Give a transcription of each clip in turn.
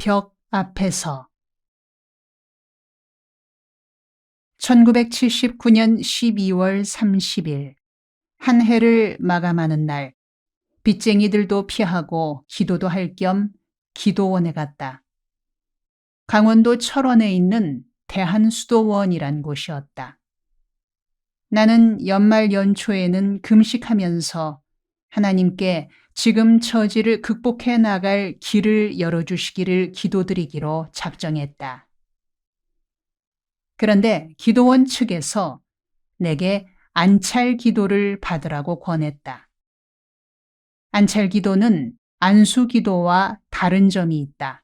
벽 앞에서 1979년 12월 30일 한 해를 마감하는 날, 빚쟁이들도 피하고 기도도 할 겸 기도원에 갔다. 강원도 철원에 있는 대한수도원이란 곳이었다. 나는 연말 연초에는 금식하면서 하나님께 지금 처지를 극복해 나갈 길을 열어주시기를 기도드리기로 작정했다. 그런데 기도원 측에서 내게 안찰 기도를 받으라고 권했다. 안찰 기도는 안수 기도와 다른 점이 있다.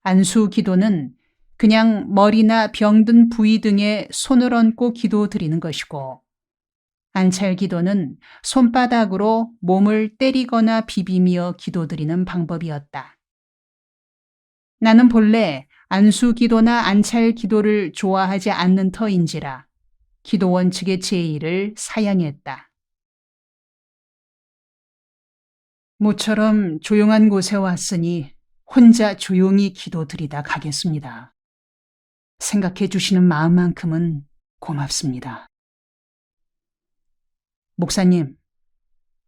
안수 기도는 그냥 머리나 병든 부위 등에 손을 얹고 기도 드리는 것이고, 안찰 기도는 손바닥으로 몸을 때리거나 비비며 기도 드리는 방법이었다. 나는 본래 안수 기도나 안찰 기도를 좋아하지 않는 터인지라 기도원 측의 제의를 사양했다. 모처럼 조용한 곳에 왔으니 혼자 조용히 기도 드리다 가겠습니다. 생각해 주시는 마음만큼은 고맙습니다. 목사님,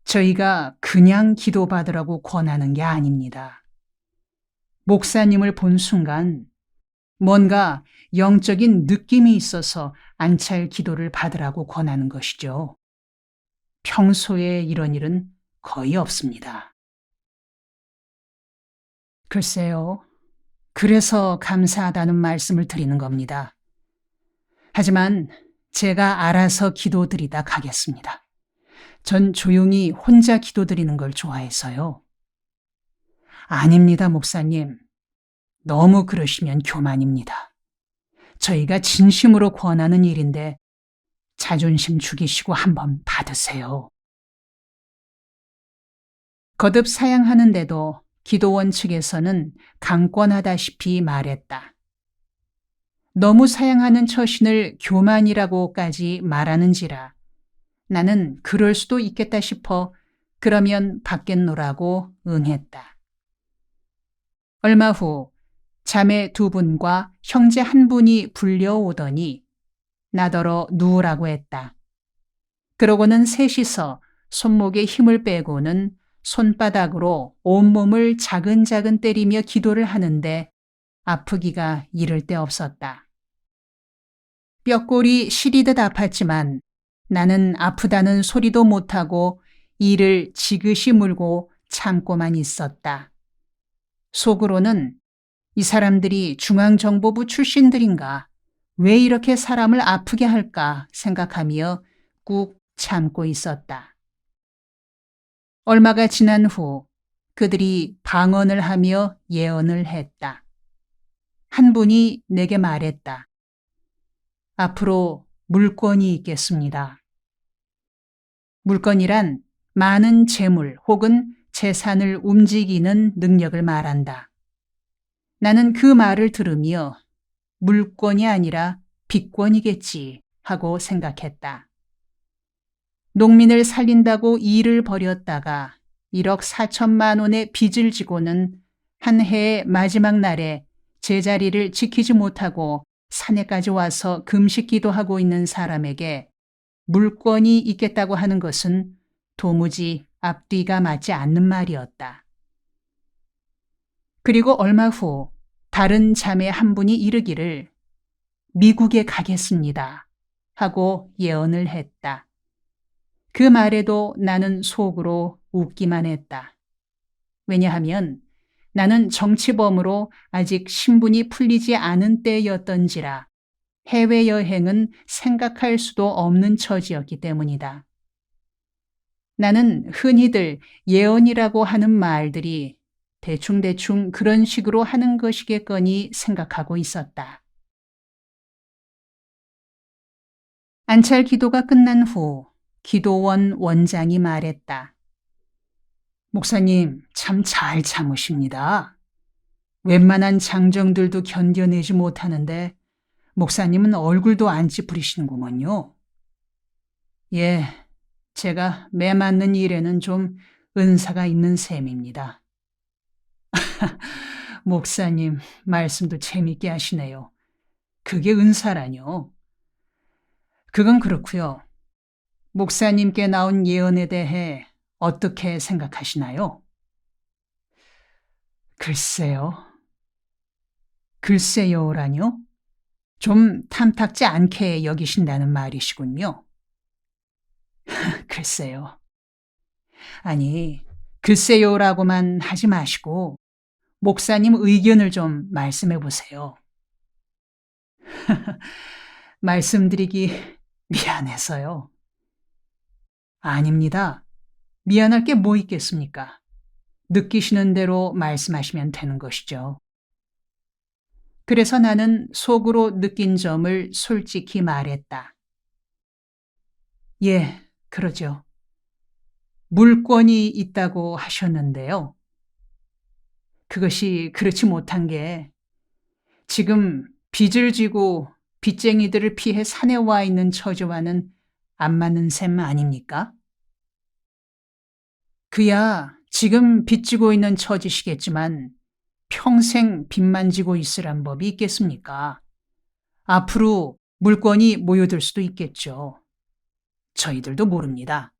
저희가 그냥 기도받으라고 권하는 게 아닙니다. 목사님을 본 순간 뭔가 영적인 느낌이 있어서 안찰 기도를 받으라고 권하는 것이죠. 평소에 이런 일은 거의 없습니다. 글쎄요. 그래서 감사하다는 말씀을 드리는 겁니다. 하지만 제가 알아서 기도드리다 가겠습니다. 전 조용히 혼자 기도드리는 걸 좋아해서요. 아닙니다, 목사님. 너무 그러시면 교만입니다. 저희가 진심으로 권하는 일인데 자존심 죽이시고 한번 받으세요. 거듭 사양하는데도 기도원 측에서는 강권하다시피 말했다. 너무 사양하는 처신을 교만이라고까지 말하는지라 나는 그럴 수도 있겠다 싶어 그러면 받겠노라고 응했다. 얼마 후 자매 2분과 형제 1분이 불려오더니 나더러 누우라고 했다. 그러고는 셋이서 손목에 힘을 빼고는 손바닥으로 온몸을 자근자근 때리며 기도를 하는데 아프기가 이를 데 없었다. 뼈골이 시리듯 아팠지만 나는 아프다는 소리도 못하고 이를 지그시 물고 참고만 있었다. 속으로는 이 사람들이 중앙정보부 출신들인가? 왜 이렇게 사람을 아프게 할까 생각하며 꾹 참고 있었다. 얼마가 지난 후 그들이 방언을 하며 예언을 했다. 한 분이 내게 말했다. 앞으로 물권이 있겠습니다. 물권이란 많은 재물 혹은 재산을 움직이는 능력을 말한다. 나는 그 말을 들으며 물권이 아니라 빚권이겠지 하고 생각했다. 농민을 살린다고 일을 벌였다가 1억 4천만 원의 빚을 지고는 한 해의 마지막 날에 제자리를 지키지 못하고 산에까지 와서 금식기도 하고 있는 사람에게 물권이 있겠다고 하는 것은 도무지 앞뒤가 맞지 않는 말이었다. 그리고 얼마 후 다른 자매 1분이 이르기를 미국에 가겠습니다 하고 예언을 했다. 그 말에도 나는 속으로 웃기만 했다. 왜냐하면 나는 정치범으로 아직 신분이 풀리지 않은 때였던지라 해외여행은 생각할 수도 없는 처지였기 때문이다. 나는 흔히들 예언이라고 하는 말들이 대충대충 그런 식으로 하는 것이겠거니 생각하고 있었다. 안찰 기도가 끝난 후 기도원 원장이 말했다. 목사님, 참 잘 참으십니다. 웬만한 장정들도 견뎌내지 못하는데 목사님은 얼굴도 안 찌푸리시는구먼요. 예, 제가 매 맞는 일에는 좀 은사가 있는 셈입니다. 목사님, 말씀도 재밌게 하시네요. 그게 은사라뇨. 그건 그렇고요. 목사님께 나온 예언에 대해 어떻게 생각하시나요? 글쎄요. 글쎄요라뇨? 좀 탐탁지 않게 여기신다는 말이시군요. 글쎄요. 아니, 글쎄요라고만 하지 마시고 목사님 의견을 좀 말씀해 보세요. 말씀드리기 미안해서요. 아닙니다. 미안할 게 뭐 있겠습니까? 느끼시는 대로 말씀하시면 되는 것이죠. 그래서 나는 속으로 느낀 점을 솔직히 말했다. 예, 그러죠. 물권이 있다고 하셨는데요. 그것이 그렇지 못한 게 지금 빚을 지고 빚쟁이들을 피해 산에 와 있는 처지와는 안 맞는 셈 아닙니까? 그야 지금 빚지고 있는 처지시겠지만 평생 빚만 지고 있으란 법이 있겠습니까? 앞으로 물건이 모여들 수도 있겠죠. 저희들도 모릅니다.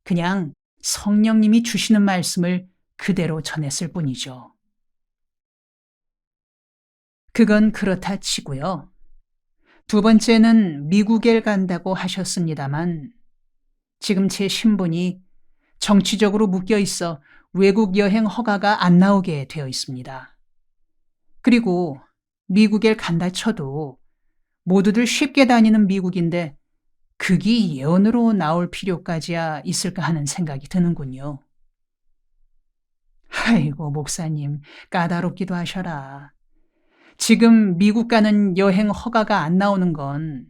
그냥 성령님이 주시는 말씀을 그대로 전했을 뿐이죠. 그건 그렇다 치고요. 두 번째는 미국에 간다고 하셨습니다만 지금 제 신분이 정치적으로 묶여 있어 외국 여행 허가가 안 나오게 되어 있습니다. 그리고 미국에 간다 쳐도 모두들 쉽게 다니는 미국인데 그게 예언으로 나올 필요까지야 있을까 하는 생각이 드는군요. 아이고, 목사님, 까다롭기도 하셔라. 지금 미국 가는 여행 허가가 안 나오는 건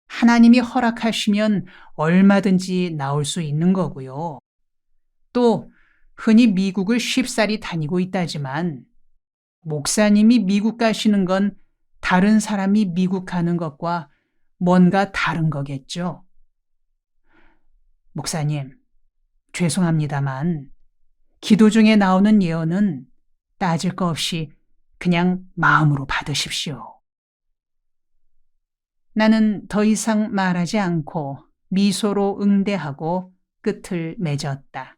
하나님이 허락하시면 얼마든지 나올 수 있는 거고요. 또 흔히 미국을 쉽사리 다니고 있다지만 목사님이 미국 가시는 건 다른 사람이 미국 가는 것과 뭔가 다른 거겠죠. 목사님, 죄송합니다만 기도 중에 나오는 예언은 따질 거 없이 그냥 마음으로 받으십시오. 나는 더 이상 말하지 않고 미소로 응대하고 끝을 맺었다.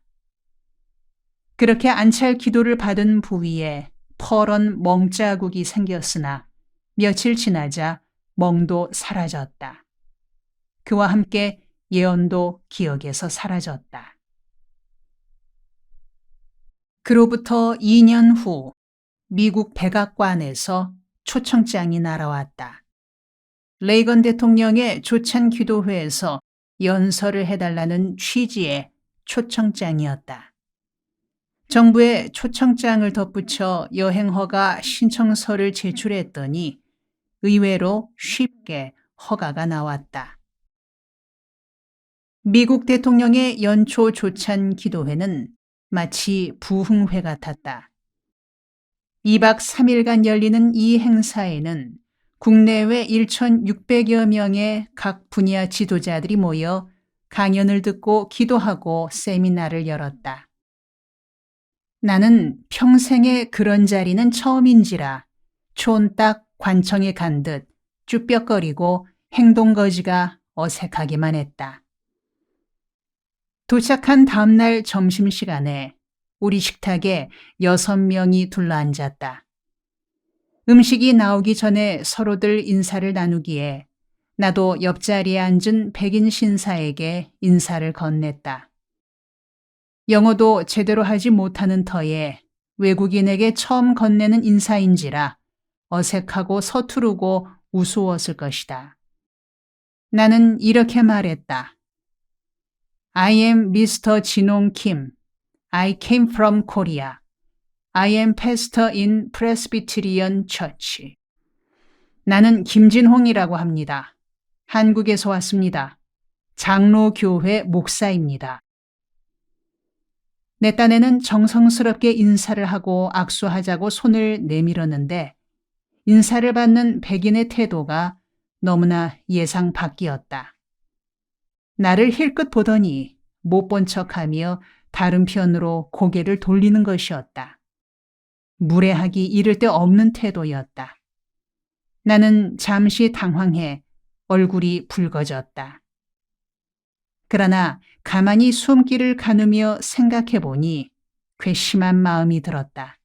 그렇게 안찰 기도를 받은 부위에 퍼런 멍자국이 생겼으나 며칠 지나자 멍도 사라졌다. 그와 함께 예언도 기억에서 사라졌다. 그로부터 2년 후 미국 백악관에서 초청장이 날아왔다. 레이건 대통령의 조찬 기도회에서 연설을 해달라는 취지의 초청장이었다. 정부에 초청장을 덧붙여 여행허가 신청서를 제출했더니 의외로 쉽게 허가가 나왔다. 미국 대통령의 연초 조찬 기도회는 마치 부흥회 같았다. 2박 3일간 열리는 이 행사에는 국내외 1,600여 명의 각 분야 지도자들이 모여 강연을 듣고 기도하고 세미나를 열었다. 나는 평생에 그런 자리는 처음인지라 촌딱 관청에 간 듯 쭈뼛거리고 행동거지가 어색하기만 했다. 도착한 다음날 점심시간에 우리 식탁에 6명이 둘러앉았다. 음식이 나오기 전에 서로들 인사를 나누기에 나도 옆자리에 앉은 백인 신사에게 인사를 건넸다. 영어도 제대로 하지 못하는 터에 외국인에게 처음 건네는 인사인지라 어색하고 서투르고 우스웠을 것이다. 나는 이렇게 말했다. I am Mr. 진홍 Kim. I came from Korea. I am pastor in Presbyterian Church. 나는 김진홍이라고 합니다. 한국에서 왔습니다. 장로교회 목사입니다. 내 딴에는 정성스럽게 인사를 하고 악수하자고 손을 내밀었는데 인사를 받는 백인의 태도가 너무나 예상 밖이었다. 나를 힐끗 보더니 못 본 척하며 다른 편으로 고개를 돌리는 것이었다. 무례하기 이를 데 없는 태도였다. 나는 잠시 당황해 얼굴이 붉어졌다. 그러나 가만히 숨기를 가누며 생각해 보니 괘씸한 마음이 들었다.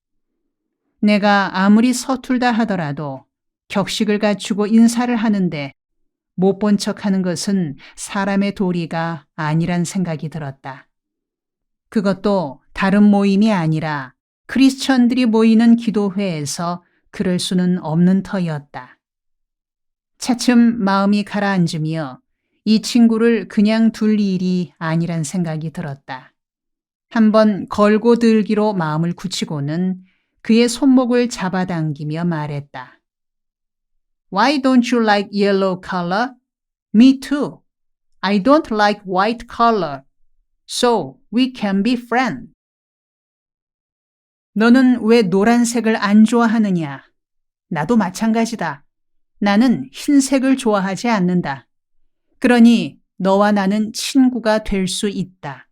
내가 아무리 서툴다 하더라도 격식을 갖추고 인사를 하는데 못 본 척하는 것은 사람의 도리가 아니란 생각이 들었다. 그것도 다른 모임이 아니라 크리스천들이 모이는 기도회에서 그럴 수는 없는 터였다. 차츰 마음이 가라앉으며 이 친구를 그냥 둘 일이 아니란 생각이 들었다. 한번 걸고 들기로 마음을 굳히고는 그의 손목을 잡아당기며 말했다. Why don't you like yellow color? Me too. I don't like white color. So we can be friends. 너는 왜 노란색을 안 좋아하느냐? 나도 마찬가지다. 나는 흰색을 좋아하지 않는다. 그러니 너와 나는 친구가 될 수 있다.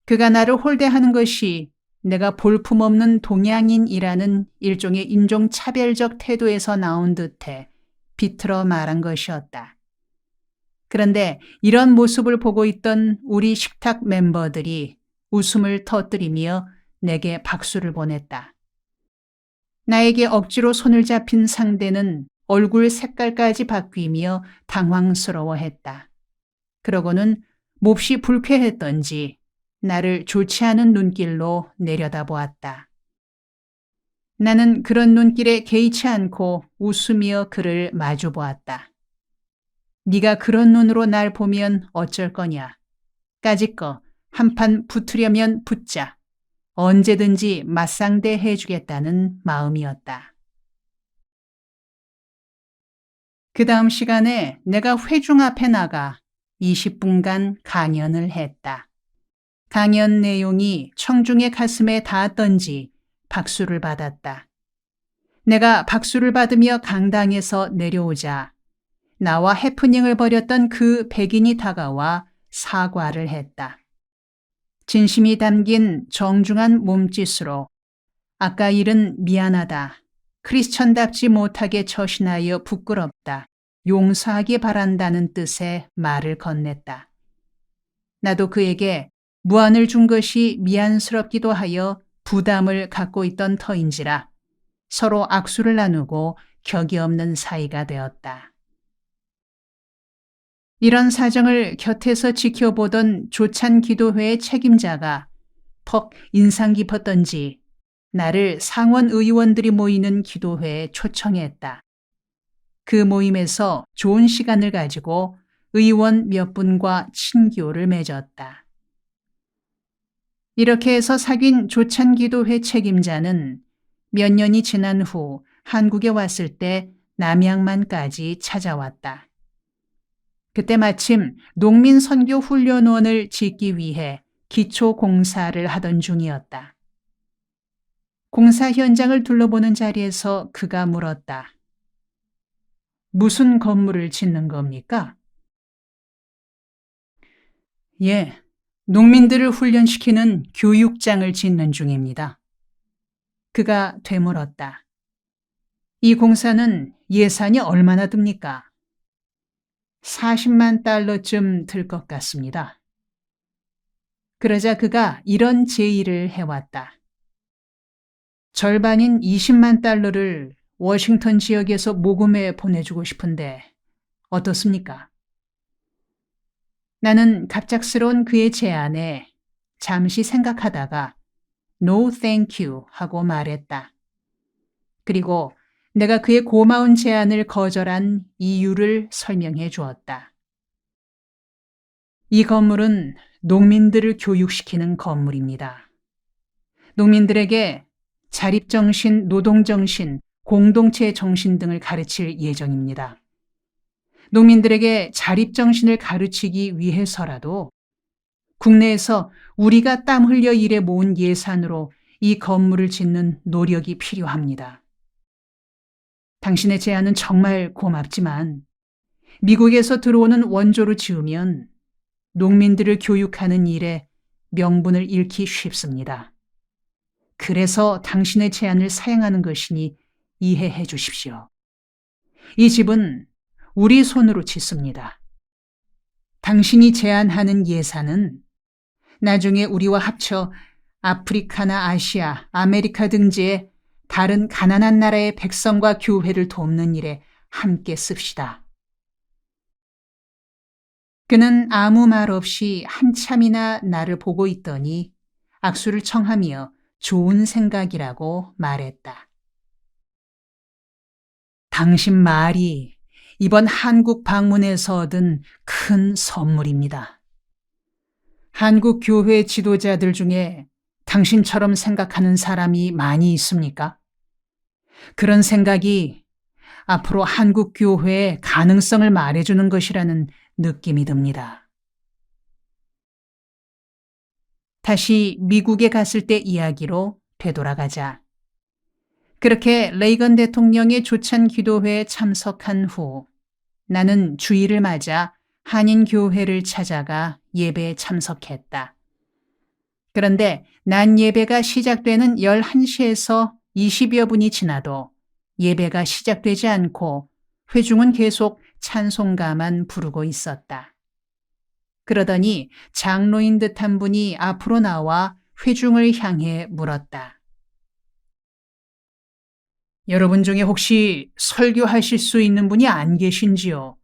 그가 나를 홀대하는 것이 내가 볼품없는 동양인이라는 일종의 인종차별적 태도에서 나온 듯해 비틀어 말한 것이었다. 그런데 이런 모습을 보고 있던 우리 식탁 멤버들이 웃음을 터뜨리며 내게 박수를 보냈다. 나에게 억지로 손을 잡힌 상대는 얼굴 색깔까지 바뀌며 당황스러워했다. 그러고는 몹시 불쾌했던지 나를 좋지 않은 눈길로 내려다보았다. 나는 그런 눈길에 개의치 않고 웃으며 그를 마주보았다. 네가 그런 눈으로 날 보면 어쩔 거냐. 까짓거 한판 붙으려면 붙자. 언제든지 맞상대 해주겠다는 마음이었다. 그 다음 시간에 내가 회중 앞에 나가 20분간 강연을 했다. 강연 내용이 청중의 가슴에 닿았던지 박수를 받았다. 내가 박수를 받으며 강당에서 내려오자 나와 해프닝을 벌였던 그 백인이 다가와 사과를 했다. 진심이 담긴 정중한 몸짓으로 아까 일은 미안하다. 크리스천답지 못하게 처신하여 부끄럽다. 용서하기 바란다는 뜻의 말을 건넸다. 나도 그에게 무안을 준 것이 미안스럽기도 하여 부담을 갖고 있던 터인지라 서로 악수를 나누고 격이 없는 사이가 되었다. 이런 사정을 곁에서 지켜보던 조찬 기도회의 책임자가 퍽 인상 깊었던지 나를 상원 의원들이 모이는 기도회에 초청했다. 그 모임에서 좋은 시간을 가지고 의원 몇 분과 친교를 맺었다. 이렇게 해서 사귄 조찬 기도회 책임자는 몇 년이 지난 후 한국에 왔을 때 남양만까지 찾아왔다. 그때 마침 농민선교훈련원을 짓기 위해 기초 공사를 하던 중이었다. 공사 현장을 둘러보는 자리에서 그가 물었다. 무슨 건물을 짓는 겁니까? 예, 농민들을 훈련시키는 교육장을 짓는 중입니다. 그가 되물었다. 이 공사는 예산이 얼마나 듭니까? 40만 달러쯤 들 것 같습니다. 그러자 그가 이런 제의를 해왔다. 절반인 20만 달러를 워싱턴 지역에서 모금에 보내주고 싶은데 어떻습니까? 나는 갑작스러운 그의 제안에 잠시 생각하다가 No thank you 하고 말했다. 그리고 내가 그의 고마운 제안을 거절한 이유를 설명해 주었다. 이 건물은 농민들을 교육시키는 건물입니다. 농민들에게 자립정신, 노동정신, 공동체 정신 등을 가르칠 예정입니다. 농민들에게 자립정신을 가르치기 위해서라도 국내에서 우리가 땀 흘려 일해 모은 예산으로 이 건물을 짓는 노력이 필요합니다. 당신의 제안은 정말 고맙지만 미국에서 들어오는 원조로 지으면 농민들을 교육하는 일에 명분을 잃기 쉽습니다. 그래서 당신의 제안을 사양하는 것이니 이해해 주십시오. 이 집은 우리 손으로 짓습니다. 당신이 제안하는 예산은 나중에 우리와 합쳐 아프리카나 아시아, 아메리카 등지의 다른 가난한 나라의 백성과 교회를 돕는 일에 함께 씁시다. 그는 아무 말 없이 한참이나 나를 보고 있더니 악수를 청하며 좋은 생각이라고 말했다. 당신 말이 이번 한국 방문에서 얻은 큰 선물입니다. 한국 교회 지도자들 중에 당신처럼 생각하는 사람이 많이 있습니까? 그런 생각이 앞으로 한국 교회의 가능성을 말해주는 것이라는 느낌이 듭니다. 다시 미국에 갔을 때 이야기로 되돌아가자. 그렇게 레이건 대통령의 조찬 기도회에 참석한 후 나는 주일을 맞아 한인교회를 찾아가 예배에 참석했다. 그런데 난 예배가 시작되는 11시에서 20여 분이 지나도 예배가 시작되지 않고 회중은 계속 찬송가만 부르고 있었다. 그러더니 장로인 듯한 분이 앞으로 나와 회중을 향해 물었다. 여러분 중에 혹시 설교하실 수 있는 분이 안 계신지요?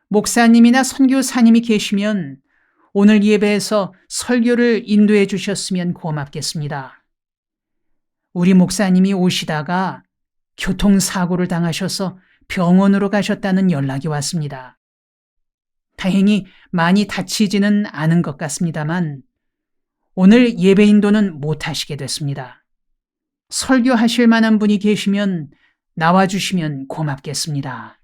목사님이나 선교사님이 계시면 오늘 예배에서 설교를 인도해 주셨으면 고맙겠습니다. 우리 목사님이 오시다가 교통사고를 당하셔서 병원으로 가셨다는 연락이 왔습니다. 다행히 많이 다치지는 않은 것 같습니다만 오늘 예배 인도는 못 하시게 됐습니다. 설교하실 만한 분이 계시면 나와주시면 고맙겠습니다.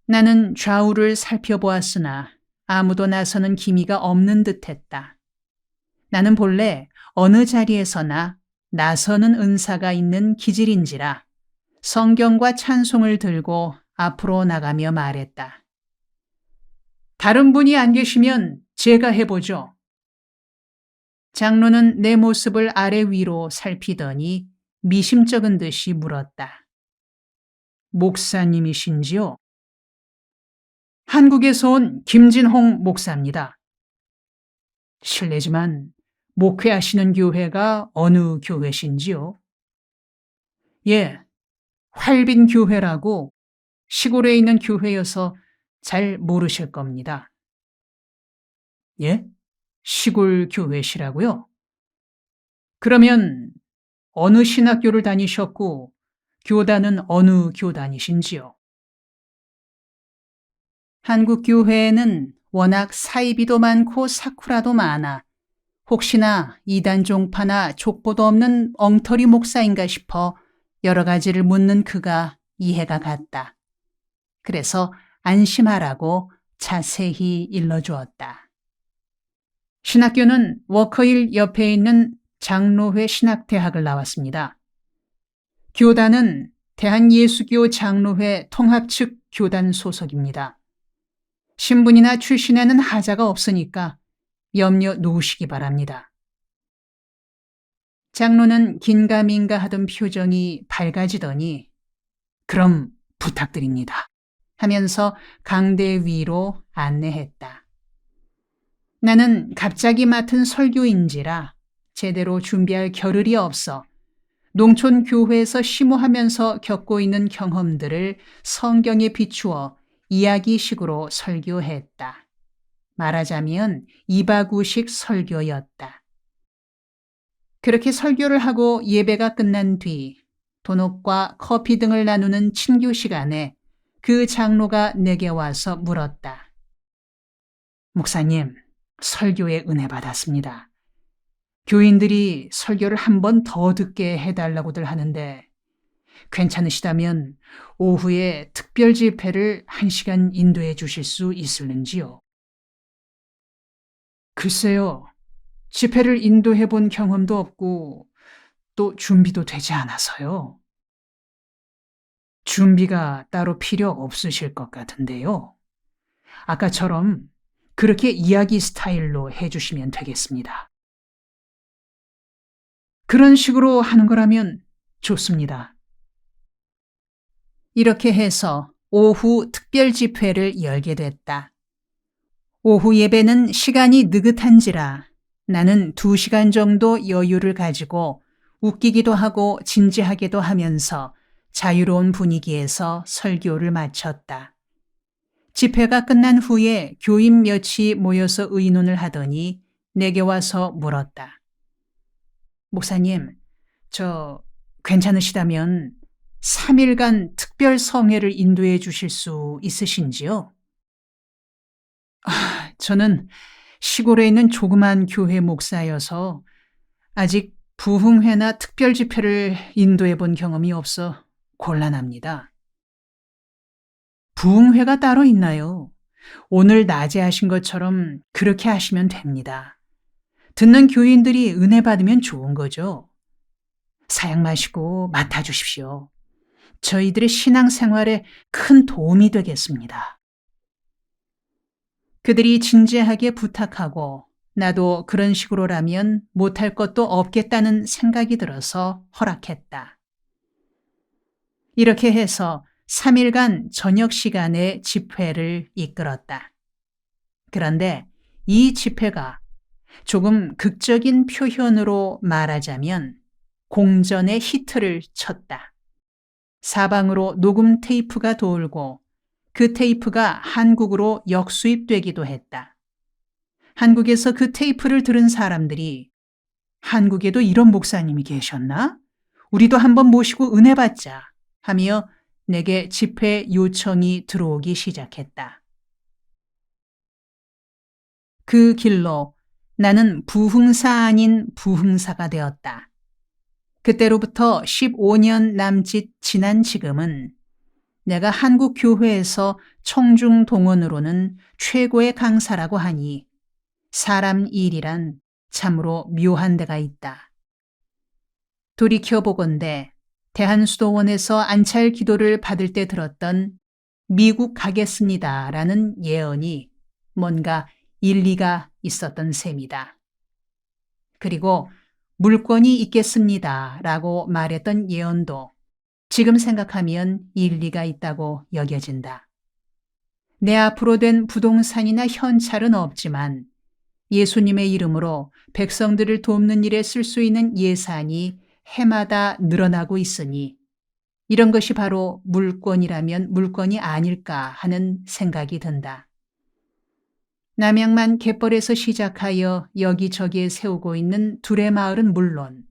나는 좌우를 살펴보았으나 아무도 나서는 기미가 없는 듯했다. 나는 본래 어느 자리에서나 나서는 은사가 있는 기질인지라 성경과 찬송을 들고 앞으로 나가며 말했다. 다른 분이 안 계시면 제가 해보죠. 장로는 내 모습을 아래 위로 살피더니 미심쩍은 듯이 물었다. 목사님이신지요? 한국에서 온 김진홍 목사입니다. 실례지만 목회하시는 교회가 어느 교회신지요? 예, 활빈교회라고 시골에 있는 교회여서 잘 모르실 겁니다. 예? 시골 교회시라고요? 그러면 어느 신학교를 다니셨고 교단은 어느 교단이신지요? 한국 교회에는 워낙 사이비도 많고 사쿠라도 많아 혹시나 이단 종파나 족보도 없는 엉터리 목사인가 싶어 여러 가지를 묻는 그가 이해가 갔다. 그래서 안심하라고 자세히 일러주었다. 신학교는 워커힐 옆에 있는 장로회 신학대학을 나왔습니다. 교단은 대한예수교 장로회 통합 측 교단 소속입니다. 신분이나 출신에는 하자가 없으니까 염려 놓으시기 바랍니다. 장로는 긴가민가 하던 표정이 밝아지더니 그럼 부탁드립니다 하면서 강대 위로 안내했다. 나는 갑자기 맡은 설교인지라 제대로 준비할 겨를이 없어 농촌 교회에서 심호하면서 겪고 있는 경험들을 성경에 비추어 이야기식으로 설교했다. 말하자면 이바구식 설교였다. 그렇게 설교를 하고 예배가 끝난 뒤 도넛과 커피 등을 나누는 친교 시간에 그 장로가 내게 와서 물었다. 목사님, 설교에 은혜 받았습니다. 교인들이 설교를 한 번 더 듣게 해달라고들 하는데 괜찮으시다면 오후에 특별 집회를 1시간 인도해 주실 수 있을는지요? 글쎄요. 집회를 인도해 본 경험도 없고 또 준비도 되지 않아서요. 준비가 따로 필요 없으실 것 같은데요. 아까처럼 그렇게 이야기 스타일로 해주시면 되겠습니다. 그런 식으로 하는 거라면 좋습니다. 이렇게 해서 오후 특별 집회를 열게 됐다. 오후 예배는 시간이 느긋한지라 나는 2시간 정도 여유를 가지고 웃기기도 하고 진지하기도 하면서 자유로운 분위기에서 설교를 마쳤다. 집회가 끝난 후에 교인 몇이 모여서 의논을 하더니 내게 와서 물었다. 목사님, 저 괜찮으시다면 3일간 특별 성회를 인도해 주실 수 있으신지요? 저는 시골에 있는 조그만 교회 목사여서 아직 부흥회나 특별 집회를 인도해 본 경험이 없어 곤란합니다. 부흥회가 따로 있나요? 오늘 낮에 하신 것처럼 그렇게 하시면 됩니다. 듣는 교인들이 은혜 받으면 좋은 거죠. 사양 마시고 맡아주십시오. 저희들의 신앙생활에 큰 도움이 되겠습니다. 그들이 진지하게 부탁하고 나도 그런 식으로라면 못할 것도 없겠다는 생각이 들어서 허락했다. 이렇게 해서 3일간 저녁 시간에 집회를 이끌었다. 그런데 이 집회가 조금 극적인 표현으로 말하자면 공전의 히트를 쳤다. 사방으로 녹음 테이프가 돌고 그 테이프가 한국으로 역수입되기도 했다. 한국에서 그 테이프를 들은 사람들이 한국에도 이런 목사님이 계셨나? 우리도 한번 모시고 은혜 받자 하며 내게 집회 요청이 들어오기 시작했다. 그 길로 나는 부흥사 아닌 부흥사가 되었다. 그때로부터 15년 남짓 지난 지금은 내가 한국 교회에서 청중 동원으로는 최고의 강사라고 하니 사람 일이란 참으로 묘한 데가 있다. 돌이켜보건대 대한수도원에서 안찰 기도를 받을 때 들었던 미국 가겠습니다라는 예언이 뭔가 일리가 있었던 셈이다. 그리고 물권이 있겠습니다라고 말했던 예언도 지금 생각하면 일리가 있다고 여겨진다. 내 앞으로 된 부동산이나 현찰은 없지만 예수님의 이름으로 백성들을 돕는 일에 쓸 수 있는 예산이 해마다 늘어나고 있으니 이런 것이 바로 물권이라면 물권이 아닐까 하는 생각이 든다. 남양만 갯벌에서 시작하여 여기저기에 세우고 있는 두레마을은 물론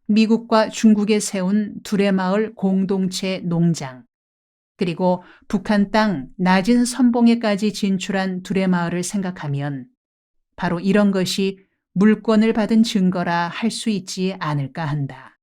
미국과 중국에 세운 두레마을 공동체 농장, 그리고 북한 땅 낮은 선봉에까지 진출한 두레마을을 생각하면 바로 이런 것이 물권을 받은 증거라 할 수 있지 않을까 한다.